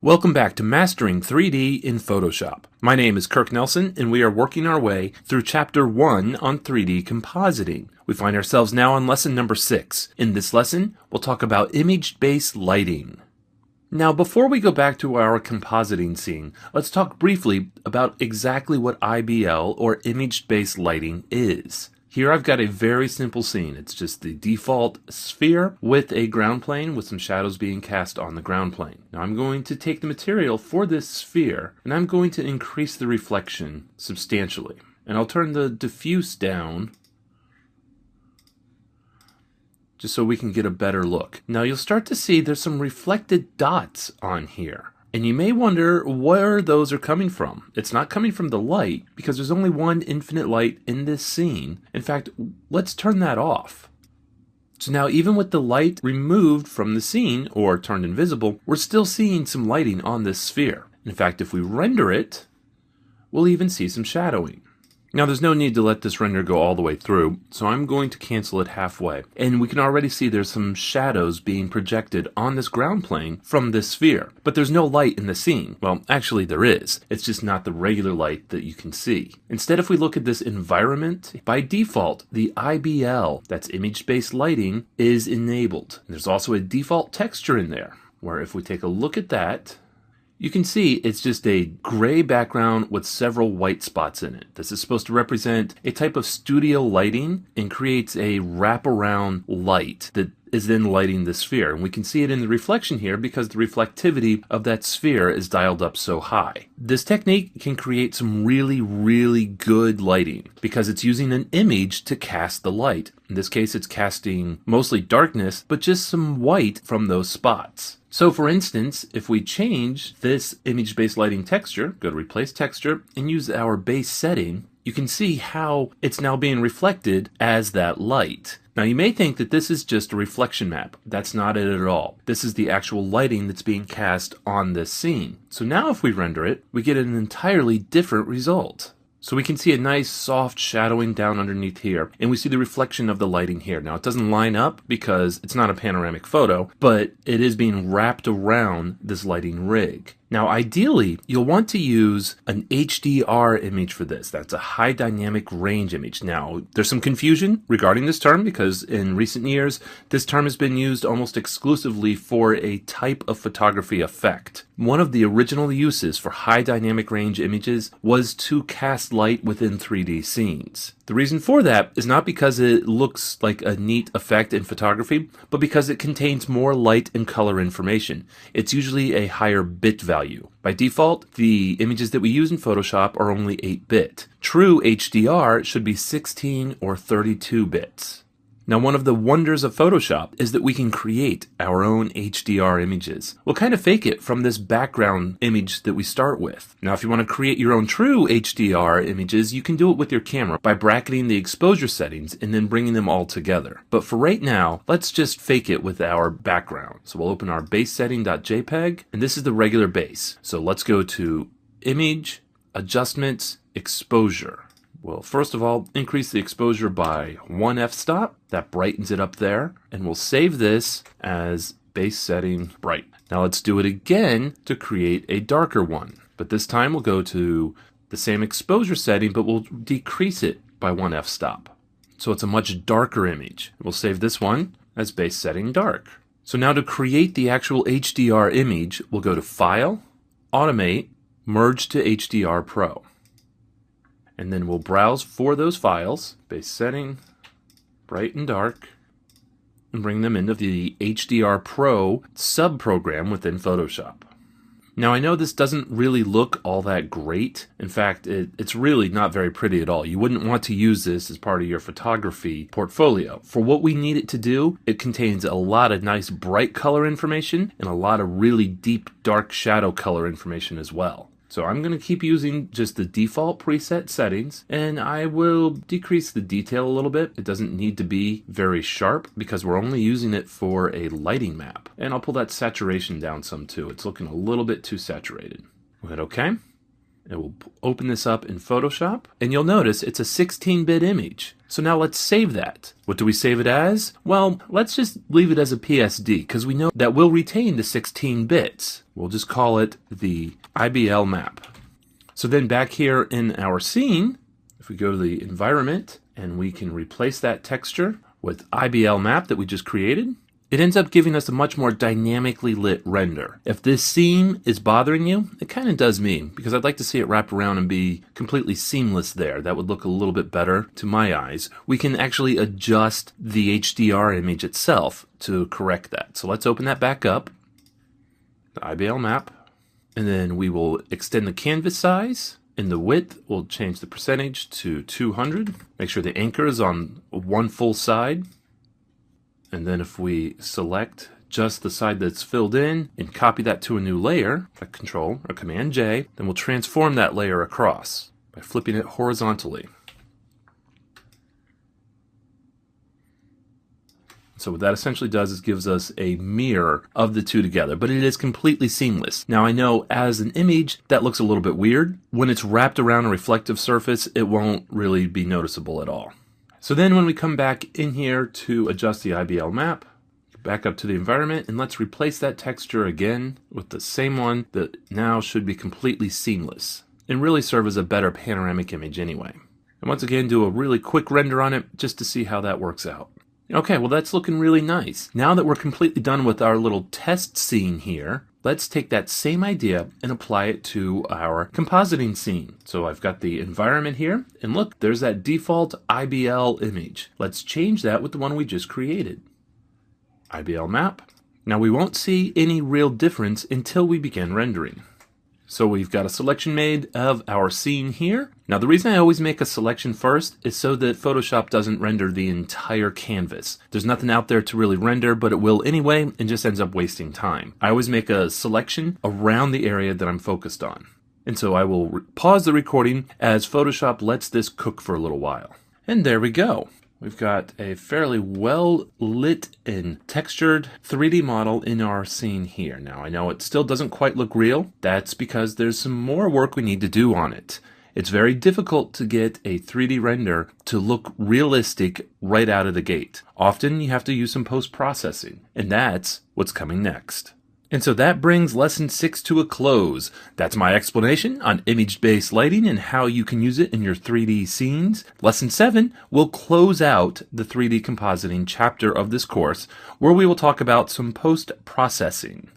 Welcome back to Mastering 3D in Photoshop. My name is Kirk Nelson, and we are working our way through Chapter 1 on 3D compositing. We find ourselves now on lesson number 6. In this lesson, we'll talk about image-based lighting. Now, before we go back to our compositing scene, let's talk briefly about exactly what IBL, or image-based lighting, is. Here I've got a very simple scene. It's just the default sphere with a ground plane with some shadows being cast on the ground plane. Now I'm going to take the material for this sphere and I'm going to increase the reflection substantially. And I'll turn the diffuse down just so we can get a better look. Now you'll start to see there's some reflected dots on here. And you may wonder where those are coming from. It's not coming from the light because there's only one infinite light in this scene. In fact, let's turn that off. So now even with the light removed from the scene or turned invisible, we're still seeing some lighting on this sphere. In fact, if we render it, we'll even see some shadowing. Now there's no need to let this render go all the way through, so I'm going to cancel it halfway. And we can already see there's some shadows being projected on this ground plane from this sphere. But there's no light in the scene. Well, actually there is. It's just not the regular light that you can see. Instead, if we look at this environment, by default, the IBL, that's image-based lighting, is enabled. There's also a default texture in there, where if we take a look at that, you can see it's just a gray background with several white spots in it. This is supposed to represent a type of studio lighting and creates a wraparound light that is then lighting the sphere. And we can see it in the reflection here because the reflectivity of that sphere is dialed up so high. This technique can create some really good lighting because it's using an image to cast the light. In this case, it's casting mostly darkness, but just some white from those spots. So for instance, if we change this image-based lighting texture, go to Replace Texture, and use our base setting, you can see how it's now being reflected as that light. Now you may think that this is just a reflection map. That's not it at all. This is the actual lighting that's being cast on this scene. So now if we render it, we get an entirely different result. So we can see a nice soft shadowing down underneath here, and we see the reflection of the lighting here. Now it doesn't line up because it's not a panoramic photo, but it is being wrapped around this lighting rig. Now ideally, you'll want to use an HDR image for this. That's a high dynamic range image. Now, there's some confusion regarding this term because in recent years, this term has been used almost exclusively for a type of photography effect. One of the original uses for high dynamic range images was to cast light within 3D scenes. The reason for that is not because it looks like a neat effect in photography, but because it contains more light and color information. It's usually a higher bit value. By default, the images that we use in Photoshop are only 8-bit. True HDR should be 16 or 32 bits. Now, one of the wonders of Photoshop is that we can create our own HDR images. We'll kind of fake it from this background image that we start with. Now, if you want to create your own true HDR images, you can do it with your camera by bracketing the exposure settings and then bringing them all together. But for right now, let's just fake it with our background. So we'll open our base setting.jpg, and this is the regular base. So let's go to Image, Adjustments, Exposure. Well, first of all, increase the exposure by 1 f-stop. That brightens it up there. And we'll save this as base setting bright. Now let's do it again to create a darker one. But this time we'll go to the same exposure setting, but we'll decrease it by 1 f-stop. So it's a much darker image. We'll save this one as base setting dark. So now to create the actual HDR image, we'll go to File, Automate, Merge to HDR Pro. And then we'll browse for those files, base setting, bright and dark, and bring them into the HDR Pro sub-program within Photoshop. Now I know this doesn't really look all that great. In fact, it's really not very pretty at all. You wouldn't want to use this as part of your photography portfolio. For what we need it to do, it contains a lot of nice bright color information and a lot of really deep dark shadow color information as well. So I'm going to keep using just the default preset settings, and I will decrease the detail a little bit. It doesn't need to be very sharp because we're only using it for a lighting map. And I'll pull that saturation down some too. It's looking a little bit too saturated. We'll hit OK. And we'll open this up in Photoshop, and you'll notice it's a 16-bit image. So now let's save that. What do we save it as? Well, let's just leave it as a PSD, because we know that we'll retain the 16 bits. We'll just call it the IBL map. So then back here in our scene, if we go to the environment, and we can replace that texture with IBL map that we just created, it ends up giving us a much more dynamically lit render. If this seam is bothering you, it kind of does me, because I'd like to see it wrap around and be completely seamless there. That would look a little bit better to my eyes. We can actually adjust the HDR image itself to correct that. So let's open that back up, the IBL map, and then we will extend the canvas size. In the width, we'll change the percentage to 200. Make sure the anchor is on one full side. And then if we select just the side that's filled in and copy that to a new layer, by Control or Command J, then we'll transform that layer across by flipping it horizontally. So what that essentially does is gives us a mirror of the two together, but it is completely seamless. Now I know as an image that looks a little bit weird. When it's wrapped around a reflective surface, it won't really be noticeable at all. So then when we come back in here to adjust the IBL map, back up to the environment, and let's replace that texture again with the same one that now should be completely seamless and really serve as a better panoramic image anyway. And once again, do a really quick render on it just to see how that works out. Okay, well that's looking really nice. Now that we're completely done with our little test scene here, let's take that same idea and apply it to our compositing scene. So I've got the environment here, and look, there's that default IBL image. Let's change that with the one we just created. IBL map. Now we won't see any real difference until we begin rendering. So we've got a selection made of our scene here. Now the reason I always make a selection first is so that Photoshop doesn't render the entire canvas. There's nothing out there to really render, but it will anyway and just ends up wasting time. I always make a selection around the area that I'm focused on. And so I will pause the recording as Photoshop lets this cook for a little while. And there we go. We've got a fairly well lit and textured 3D model in our scene here. Now I know it still doesn't quite look real. That's because there's some more work we need to do on it. It's very difficult to get a 3D render to look realistic right out of the gate. Often you have to use some post-processing, and that's what's coming next. And so that brings Lesson 6 to a close. That's my explanation on image-based lighting and how you can use it in your 3D scenes. Lesson 7 will close out the 3D compositing chapter of this course, where we will talk about some post-processing.